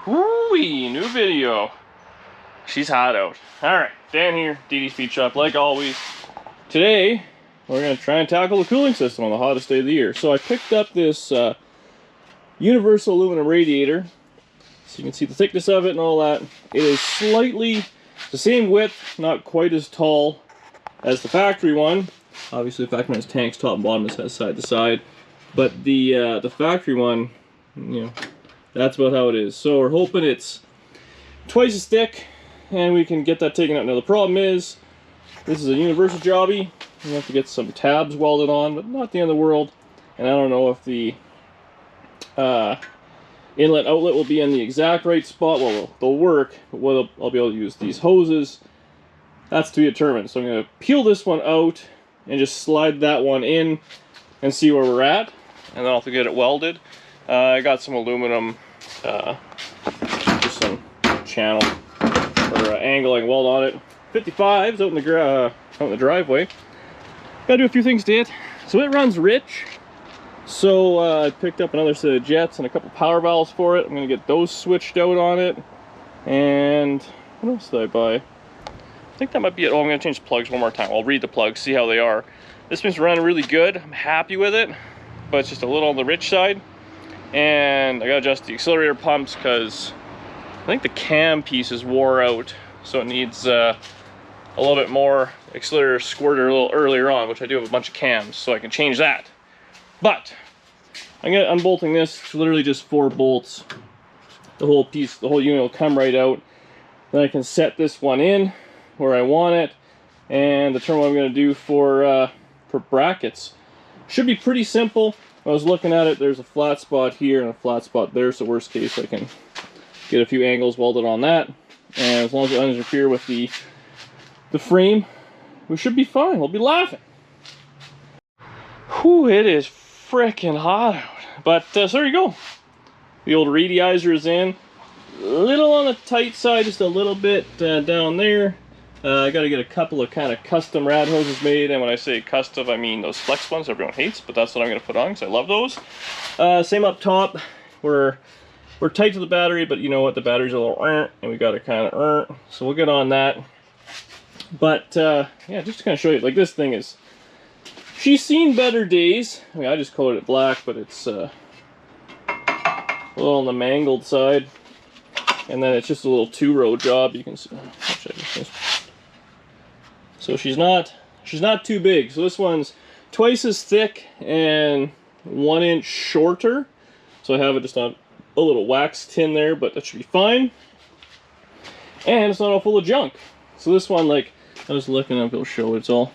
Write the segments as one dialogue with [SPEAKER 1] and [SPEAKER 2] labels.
[SPEAKER 1] Whoo-wee, new video. She's hot out. Alright, Dan here, DD Speed Shop, like always. Today, we're going to try and tackle the cooling system on the hottest day of the year. So I picked up this universal aluminum radiator. So you can see the thickness of it and all that. It is slightly the same width, not quite as tall as the factory one. Obviously the factory one has tanks top and bottom, this has side to side. But the factory one, you know, that's about how it is. So we're hoping it's twice as thick and we can get that taken out. Now the problem is, this is a universal jobby. You have to get some tabs welded on, but not the end of the world. And I don't know if the inlet outlet will be in the exact right spot. Well, they'll work, but what I'll be able to use these hoses. That's to be determined. So I'm going to peel this one out and just slide that one in and see where we're at. And then I'll have to get it welded. I got some aluminum, just some channel or angle I can weld on it. 55s out in the driveway. Gotta do a few things to it. So it runs rich. So I picked up another set of jets and a couple power valves for it. I'm gonna get those switched out on it. And what else did I buy? I think that might be it. Oh, I'm gonna change the plugs one more time. I'll read the plugs, see how they are. This thing's running really good. I'm happy with it, but it's just a little on the rich side. And I gotta adjust the accelerator pumps because I think the cam piece is wore out, so it needs a little bit more accelerator squirter a little earlier on, which I do have a bunch of cams, so I can change that. But I'm gonna unbolting this. It's literally just 4 bolts. The whole piece, the whole unit will come right out. Then I can set this one in where I want it, and determine what I'm gonna do for brackets. Should be pretty simple. When I was looking at it, there's a flat spot here and a flat spot there, so worst case I can get a few angles welded on that. And as long as it doesn't interfere with the frame, we should be fine. We'll be laughing. Whew, it is freaking hot out. But so there you go. The old radiizer is in. A little on the tight side, just a little bit down there. I got to get a couple of kind of custom rad hoses made, and when I say custom, I mean those flex ones everyone hates, but that's what I'm going to put on because I love those. Same up top. We're tight to the battery, but you know what? The battery's a little and we got to kind of so we'll get on that. But yeah, just to kind of show you, like this thing is, she's seen better days. I mean, I just colored it black, but it's a little on the mangled side. And then it's just a little 2-row job. You can see. So she's not too big. So this one's twice as thick and 1 inch shorter. So I have it just on a little wax tin there, but that should be fine. And it's not all full of junk. So this one, like I was looking up, it'll show it's all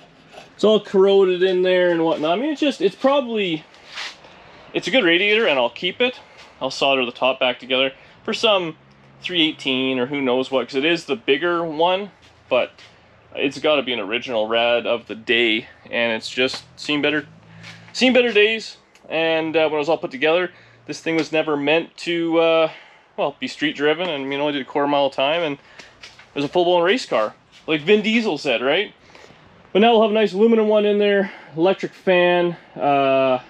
[SPEAKER 1] corroded in there and whatnot. I mean, it's a good radiator, and I'll keep it. I'll solder the top back together for some 318 or who knows what, because it is the bigger one, but it's got to be an original rad of the day, and it's just seen better days. And when it was all put together, this thing was never meant to well, be street driven, and only did a quarter mile a time, and it was a full-blown race car, like Vin Diesel said, right? But now we'll have a nice aluminum one in there, electric fan, so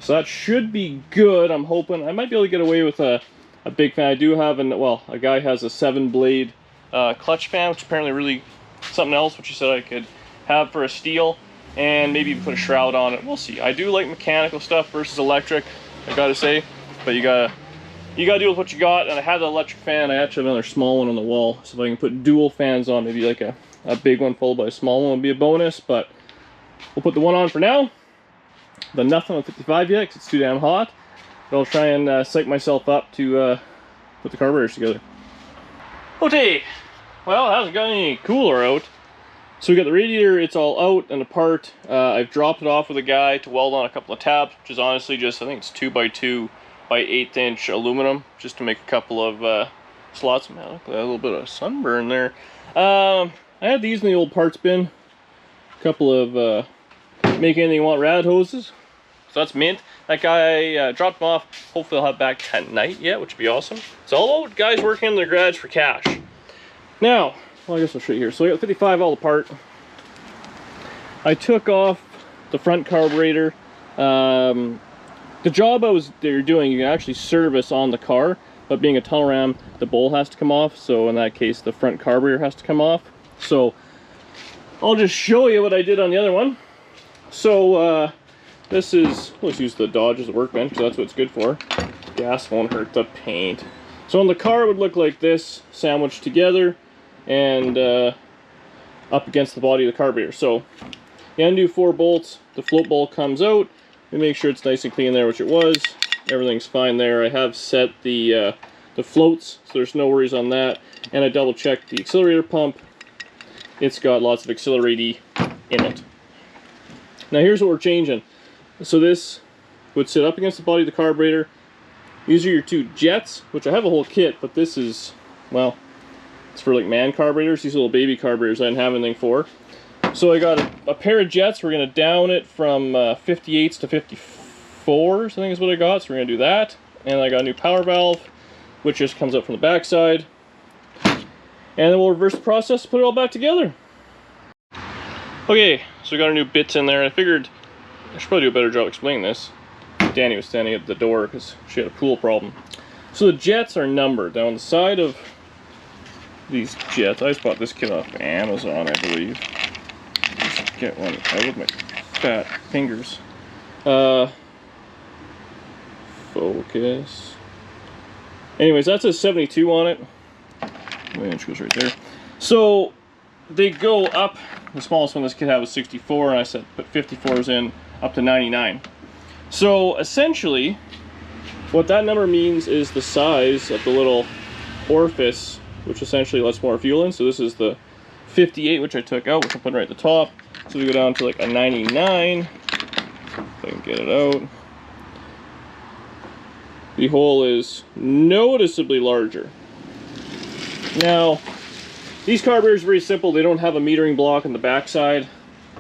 [SPEAKER 1] that should be good. I'm hoping I might be able to get away with a big fan. I do have a guy has a 7-blade clutch fan, which apparently really something else, which he said I could have for a steel, and maybe even put a shroud on it. We'll see. I do like mechanical stuff versus electric, I gotta say, but you gotta deal with what you got. And I had the electric fan. I actually have another small one on the wall, so if I can put dual fans on, maybe like a big one followed by a small one would be a bonus. But we'll put the one on for now. Done nothing on 55 yet because it's too damn hot, but I'll try and psych myself up to put the carburetors together. Okay, well, it hasn't got any cooler out. So we got the radiator, it's all out and apart. I've dropped it off with a guy to weld on a couple of tabs, which is honestly just, I think it's 2x2 by 1/8 inch aluminum, just to make a couple of slots. Man, look at that, a little bit of sunburn there. I had these in the old parts bin. A couple of make anything you want rad hoses. So that's mint. That guy dropped them off. Hopefully I'll have back tonight yet, which would be awesome. So all the guys working in their garage for cash. Now, well, I guess I'll show you here. So I got 55 all apart. I took off the front carburetor. The job they were doing, you can actually service on the car, but being a tunnel ram, the bowl has to come off. So in that case, the front carburetor has to come off. So I'll just show you what I did on the other one. So this is, let's use the Dodge as a workbench because that's what it's good for. Gas won't hurt the paint. So on the car it would look like this, sandwiched together and up against the body of the carburetor. So you undo 4 bolts, the float bowl comes out, we make sure it's nice and clean there, which it was. Everything's fine there. I have set the floats, so there's no worries on that. And I double checked the accelerator pump. It's got lots of accelerate in it. Now here's what we're changing. So this would sit up against the body of the carburetor. These are your 2 jets, which I have a whole kit, but this is, well, it's for like man carburetors. These little baby carburetors I didn't have anything for. So I got a pair of jets. We're going to down it from 58s to 54s, I think is what I got. So we're going to do that. And I got a new power valve, which just comes up from the back side. And then we'll reverse the process to put it all back together. Okay, so we got our new bits in there. I figured I should probably do a better job explaining this. Danny was standing at the door because she had a pool problem. So the jets are numbered. Now on the side of these jets, I just bought this kit off Amazon, I believe. Just get one out with my fat fingers. Focus. Anyways, that's a 72 on it. My inch goes right there. So they go up. The smallest one this kit had was 64, and I said put 54s in up to 99. So essentially, what that number means is the size of the little orifice, which essentially lets more fuel in. So this is the 58, which I took out, which I'm putting right at the top. So we go down to like a 99. If I can get it out. The hole is noticeably larger. Now, these carburetors are very simple. They don't have a metering block on the backside,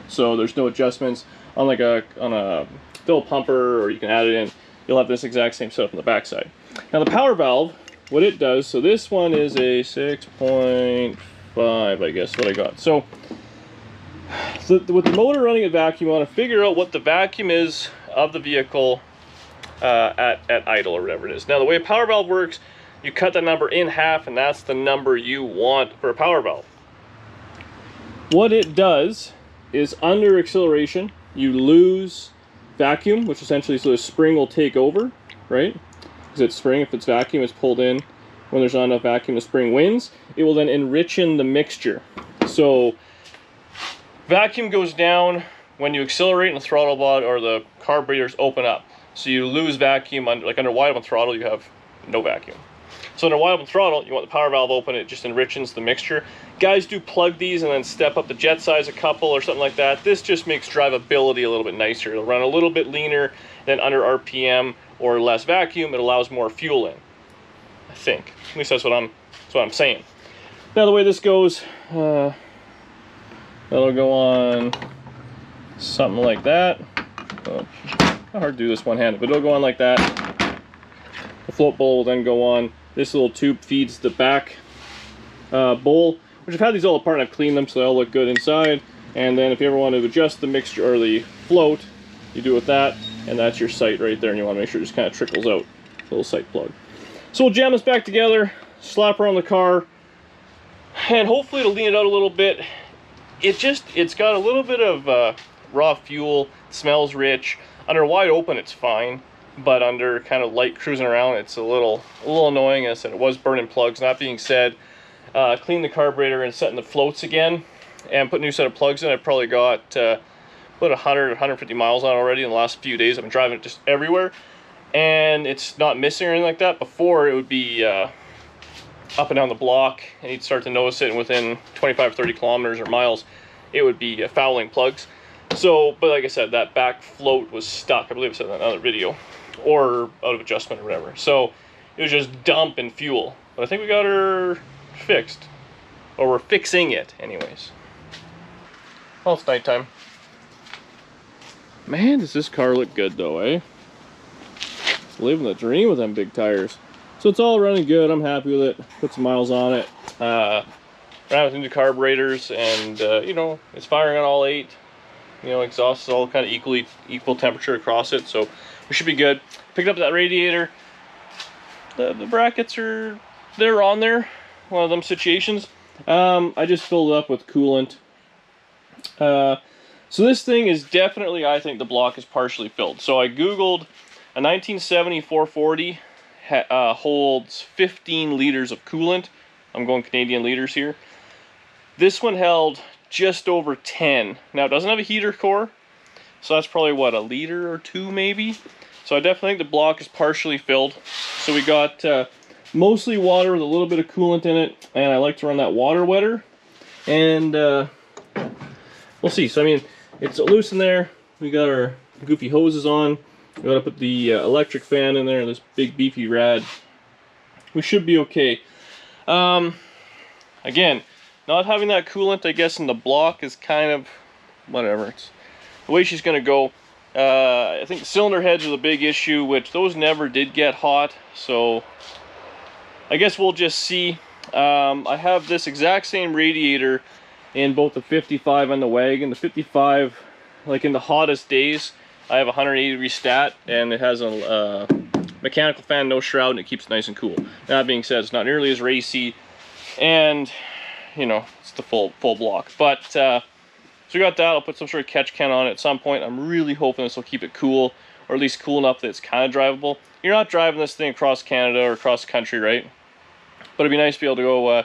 [SPEAKER 1] so there's no adjustments. Unlike on a fill pumper, or you can add it in, you'll have this exact same setup on the backside. Now the power valve, what it does, so this one is a 6.5, I guess, what I got. So with the motor running at vacuum, you want to figure out what the vacuum is of the vehicle at idle or whatever it is. Now the way a power valve works, you cut that number in half, and that's the number you want for a power valve. What it does is under acceleration, you lose vacuum, which essentially so the spring will take over, right? Because it's spring, if it's vacuum, it's pulled in. When there's not enough vacuum, the spring wins. It will then enrich in the mixture. So vacuum goes down when you accelerate and the throttle body or the carburetors open up. So you lose vacuum under wide open throttle, you have no vacuum. So under wide open throttle, you want the power valve open, it just enriches the mixture. Guys do plug these and then step up the jet size a couple or something like that. This just makes drivability a little bit nicer. It'll run a little bit leaner than under RPM or less vacuum. It allows more fuel in, I think. At least that's what I'm saying. Now the way this goes, that'll go on something like that. Oh, how hard to do this one-handed, but it'll go on like that. The float bowl will then go on. This little tube feeds the back bowl, which I've had these all apart and I've cleaned them so they all look good inside. And then if you ever want to adjust the mixture or the float, you do it with that, and that's your sight right there, and you want to make sure it just kind of trickles out. Little sight plug. So we'll jam this back together, slap her on the car, and hopefully it'll lean it out a little bit. It's got a little bit of raw fuel, smells rich. Under wide open it's fine, but under kind of light cruising around it's a little annoying. As I said, it was burning plugs. That being said, clean the carburetor and setting the floats again and put a new set of plugs in. I probably got about 100 150 miles on already in the last few days. I've been driving it just everywhere and it's not missing or anything like that. Before it would be up and down the block and you'd start to notice it, and within 25 30 kilometers or miles it would be fouling plugs. So, but like I said, that back float was stuck. I believe I said that in another video, or out of adjustment or whatever. So it was just dumping fuel. But I think we got her fixed, or we're fixing it anyways. Well, it's nighttime. Man, does this car look good though, eh? It's living the dream with them big tires. So it's all running good. I'm happy with it. Put some miles on it. Ran with new carburetors, and you know, it's firing on all 8. You know, exhaust is all kind of equal temperature across it, so we should be good. Picked up that radiator. the brackets they're on there. One of them situations. I just filled it up with coolant. So this thing is definitely, I think the block is partially filled. So I googled a 1970 440 holds 15 liters of coolant. I'm going Canadian liters here. This one held just over 10. Now it doesn't have a heater core, so that's probably what, a liter or two maybe. So I definitely think the block is partially filled. So we got mostly water with a little bit of coolant in it, and I like to run that water wetter. And we'll see. So I mean, it's loose in there. We got our goofy hoses on. We gotta put the electric fan in there, this big beefy rad. We should be okay. Again, not having that coolant, I guess, in the block is kind of whatever. It's the way she's gonna go. I think the cylinder heads are the big issue, which those never did get hot, so I guess we'll just see. I have this exact same radiator in both the 55 and the wagon. The 55, like in the hottest days, I have 180 stat, and it has a mechanical fan, no shroud, and it keeps it nice and cool. That being said, it's not nearly as racy, and you know, it's the full block. But so we got that. I'll put some sort of catch can on it at some point. I'm really hoping this will keep it cool, or at least cool enough that it's kind of drivable. You're not driving this thing across Canada or across the country, right? But it'd be nice to be able to go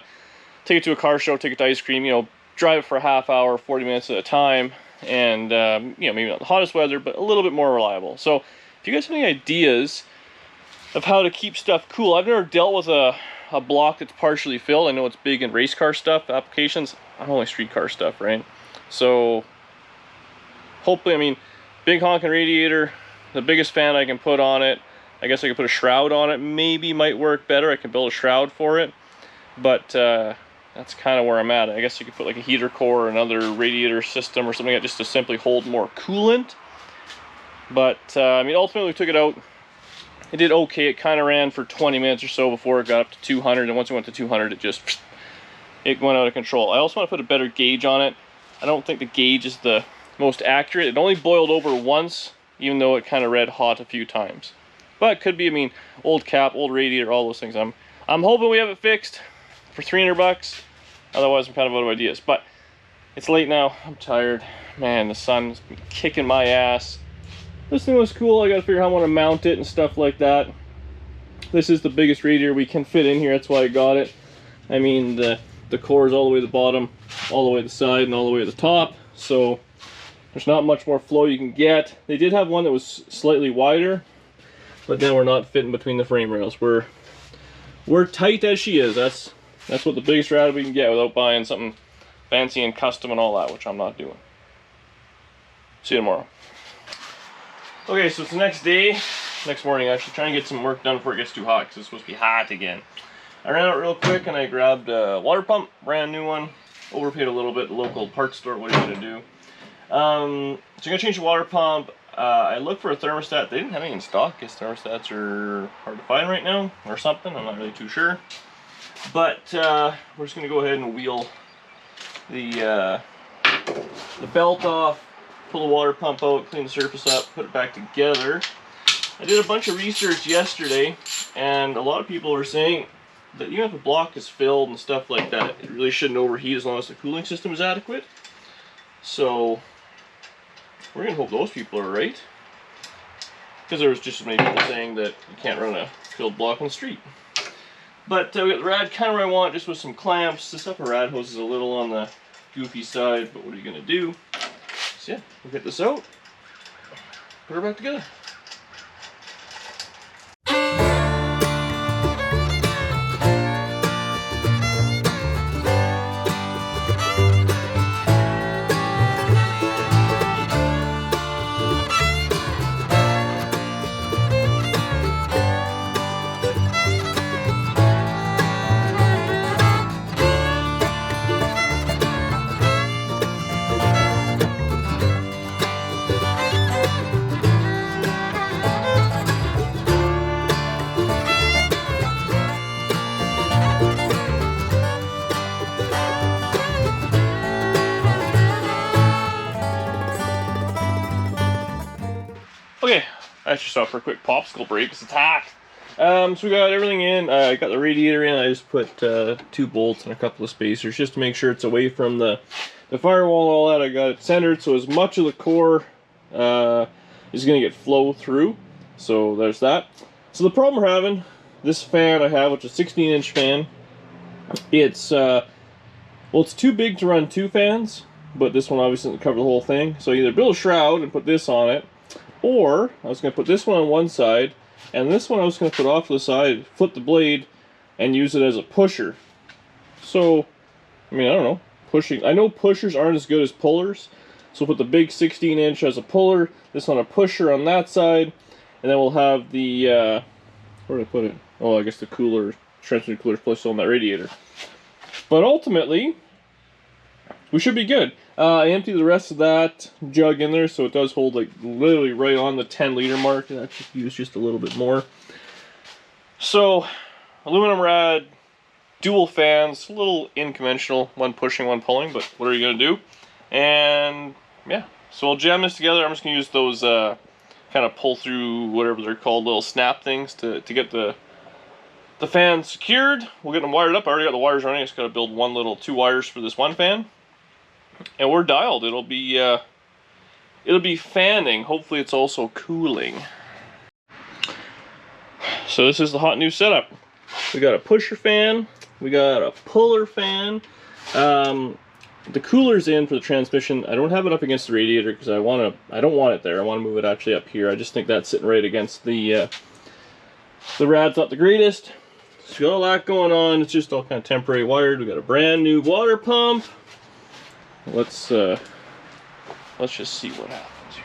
[SPEAKER 1] take it to a car show, take it to ice cream, you know, drive it for a half hour, 40 minutes at a time, and you know, maybe not the hottest weather, but a little bit more reliable. So if you guys have any ideas of how to keep stuff cool, I've never dealt with a block that's partially filled. I know it's big in race car stuff applications. I'm only street car stuff, right? So hopefully, I mean, big honking radiator, the biggest fan I can put on it. I guess I could put a shroud on it, maybe might work better. I can build a shroud for it, but that's kind of where I'm at. I guess you could put like a heater core or another radiator system or something like that, just to simply hold more coolant. But I mean, ultimately we took it out. It did okay. It kind of ran for 20 minutes or so before it got up to 200, and once it went to 200, it went out of control. I also want to put a better gauge on it. I don't think the gauge is the most accurate. It only boiled over once, even though it kind of read hot a few times. But it could be, I mean, old cap, old radiator, all those things. I'm hoping we have it fixed for 300 bucks. Otherwise, I'm kind of out of ideas. But it's late now. I'm tired. Man, the sun's been kicking my ass. This thing was cool. I got to figure out how I want to mount it and stuff like that. This is the biggest radiator we can fit in here. That's why I got it. I mean, the core is all the way to the bottom, all the way to the side, and all the way to the top. So there's not much more flow you can get. They did have one that was slightly wider, but then we're not fitting between the frame rails. We're tight as she is. That's what the biggest rad we can get without buying something fancy and custom and all that, which I'm not doing. See you tomorrow. Okay, so it's the next day, next morning actually, trying to get some work done before it gets too hot, because it's supposed to be hot again. I ran out real quick and I grabbed a water pump, brand new one. Overpaid a little bit, the local parts store. What are you gonna do? So I'm gonna change the water pump. I looked for a thermostat. They didn't have any in stock. I guess thermostats are hard to find right now, or something. I'm not really too sure. But we're just gonna go ahead and wheel the belt off, pull the water pump out, clean the surface up, put it back together. I did a bunch of research yesterday, and a lot of people are saying that even if a block is filled and stuff like that, it really shouldn't overheat as long as the cooling system is adequate. So we're gonna hope those people are right, because there was just as many people saying that you can't run a filled block on the street. But we got the rad kind of where I want, just with some clamps. This upper rad hose is a little on the goofy side, but what are you gonna do? So yeah, we'll get this out, put her back together. Okay, I should stop for a quick popsicle break because it's hot. So we got everything in. I got the radiator in. I just put 2 bolts and a couple of spacers just to make sure it's away from the firewall and all that. I got it centered so as much of the core is going to get flow through. So there's that. So the problem we're having, this fan I have, which is a 16-inch fan, it's well, it's too big to run 2 fans, but this one obviously doesn't cover the whole thing. So either build a shroud and put this on it, or I was going to put this one on one side, and this one I was going to put off to the side, flip the blade, and use it as a pusher. So, I mean, I don't know, pushing. I know pushers aren't as good as pullers, so we'll put the big 16-inch as a puller, this on a pusher on that side, and then we'll have the, where did I put it? Oh, I guess the cooler, transfer cooler placed on that radiator. But ultimately, we should be good. I emptied the rest of that jug in there, so it does hold like literally right on the 10-liter mark, and I should use just a little bit more. So, aluminum rad, dual fans, a little unconventional, one pushing, one pulling, but what are you gonna do? And yeah, so we'll jam this together. I'm just gonna use those kind of pull through, whatever they're called, little snap things to get the fan secured. We'll get them wired up. I already got the wires running. I just got to build 2 wires for this one fan, and we're dialed. It'll be fanning. Hopefully it's also cooling. So this is the hot new setup. We got a pusher fan, we got a puller fan. The cooler's in for the transmission. I don't have it up against the radiator because I don't want it there. I want to move it actually up here. I just think that's sitting right against the rad's not the greatest. So got all that going on. It's just all kind of temporary wired. We got a brand new water pump. Let's just see what happens here.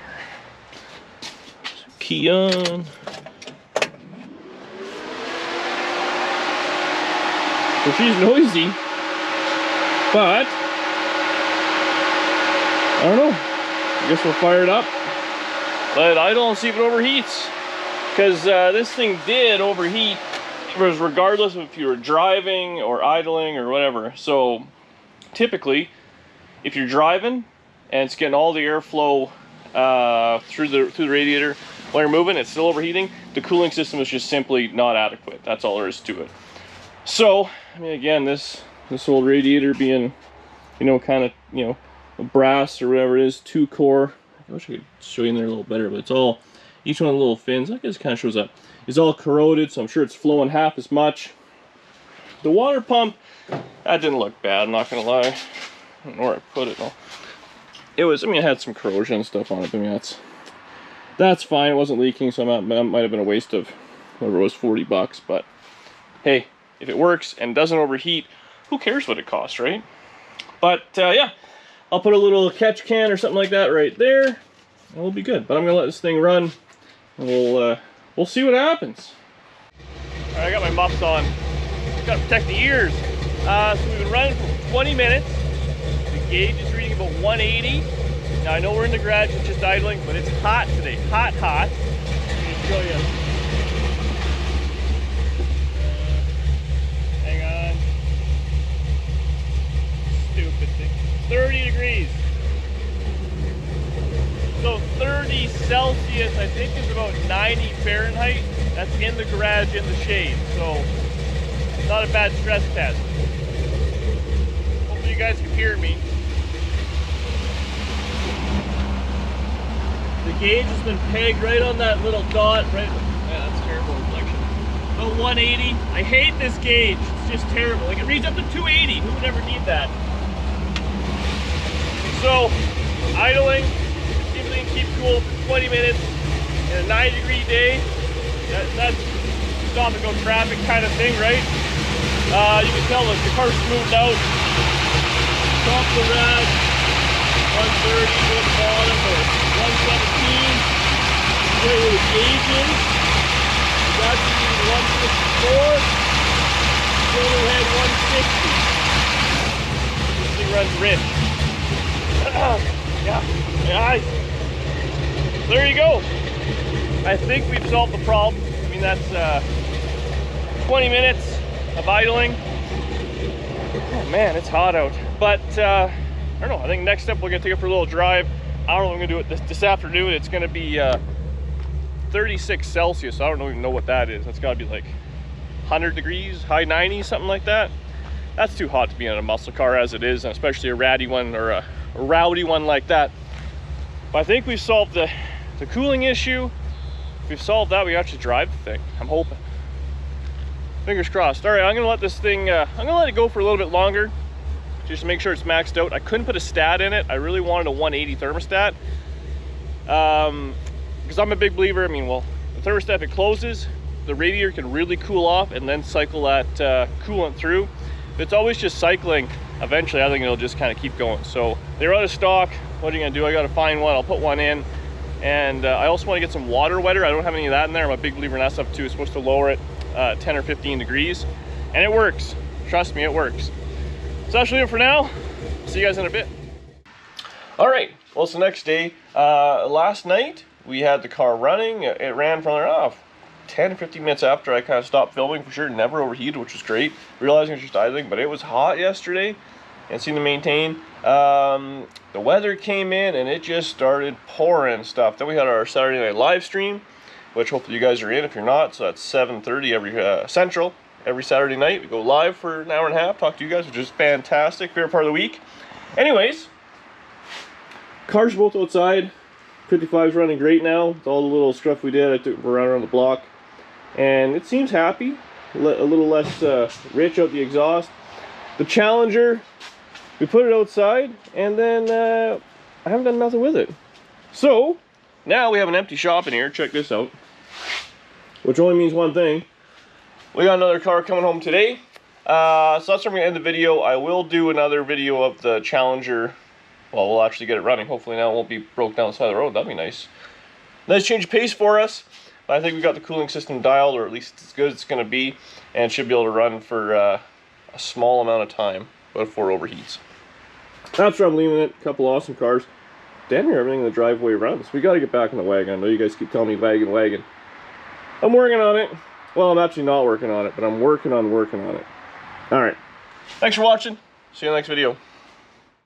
[SPEAKER 1] So key on. So she's noisy, but I don't know. I guess we'll fire it up. Let it idle and see if it overheats. Because this thing did overheat. It was regardless of if you were driving or idling or whatever. So typically, if you're driving and it's getting all the airflow through the radiator while you're moving, it's still overheating. The cooling system is just simply not adequate. That's all there is to it. So, I mean, again, this old radiator being, you know, kind of, you know, brass or whatever it is, 2-core. I wish I could show you in there a little better, but it's all, each one of the little fins, I guess it kind of shows up, is all corroded, so I'm sure it's flowing half as much. The water pump, that didn't look bad, I'm not gonna lie. I don't know where I put it. It was, I mean, it had some corrosion and stuff on it, but I mean, that's fine. It wasn't leaking, so that might have been a waste of whatever it was, 40 bucks, but hey, if it works and doesn't overheat, who cares what it costs, right? But yeah, I'll put a little catch can or something like that right there, and we'll be good. But I'm gonna let this thing run, and we'll see what happens. All right, I got my muffs on. Gotta protect the ears. So we've been running for 20 minutes. The gauge is reading about 180. Now I know we're in the garage, it's just idling, but it's hot today. Hot. Let me show you. Hang on. Stupid thing. 30 degrees. So 30 Celsius, I think, is about 90 Fahrenheit. That's in the garage in the shade. So not a bad stress test. Hopefully you guys can hear me. The gauge has been pegged right on that little dot, right? Yeah, that's terrible reflection. About 180. I hate this gauge. It's just terrible. Like, it reads up to 280. Who would ever need that? So, idling, see if we can keep cool for 20 minutes in a 90-degree day. That's stop and go traffic kind of thing, right? You can tell the car's smoothed out. Top of the rad, 130 to the bottom, or 117. Where the gauge is, that's 164. Overhead 160. This thing runs rich. Yeah, nice. There you go. I think we've solved the problem. I mean, that's 20 minutes of idling. Oh man, it's hot out. But I don't know, I think next step we're gonna take it for a little drive. I don't know if I'm gonna do it this afternoon. It's gonna be 36 Celsius. I don't even know what that is. That's got to be like 100 degrees, high 90s, something like that. That's too hot to be in a muscle car as it is, and especially a ratty one or a rowdy one like that. But I think we've solved the cooling issue. If we've solved that, we can actually drive the thing. I'm hoping. Fingers crossed. All right, I'm gonna let this thing, I'm gonna let it go for a little bit longer, just to make sure it's maxed out. I couldn't put a stat in it. I really wanted a 180 thermostat. Because I'm a big believer, I mean, well, the thermostat, if it closes, the radiator can really cool off and then cycle that coolant through. If it's always just cycling, eventually I think it'll just kind of keep going. So they're out of stock. What are you gonna do? I gotta find one. I'll put one in. And I also want to get some water wetter. I don't have any of that in there. I'm a big believer in that stuff too. It's supposed to lower it 10 or 15 degrees. And it works. Trust me, it works. So that's really it for now. See you guys in a bit. All right, well, it's the next day. Last night, we had the car running. It ran from there 10 or 15 minutes after I kind of stopped filming for sure. Never overheated, which was great. Realizing it's just idling, but it was hot yesterday and seemed to maintain. The weather came in and it just started pouring stuff. Then we had our Saturday night live stream, which hopefully you guys are in. If you're not, so that's 7:30 every Central every Saturday night. We go live for an hour and a half, talk to you guys, which is fantastic. Favorite part of the week. Anyways, cars are both outside. 55's running great now. With all the little stuff we did, I took around the block, and it seems happy. A little less rich out the exhaust. The Challenger, we put it outside, and then I haven't done nothing with it. So now we have an empty shop in here. Check this out. Which only means one thing. We got another car coming home today. So that's where I'm going to end the video. I will do another video of the Challenger. Well, we'll actually get it running. Hopefully now it won't be broke down the side of the road. That'd be nice. Nice change of pace for us. I think we got the cooling system dialed, or at least as good as it's going to be, and should be able to run for a small amount of time before it overheats. That's where I'm leaving it. A couple awesome cars. Damn near everything in the driveway runs. We got to get back in the wagon. I know you guys keep telling me wagon. I'm working on it. Well, I'm actually not working on it, but I'm working on it. All right. Thanks for watching. See you in the next video.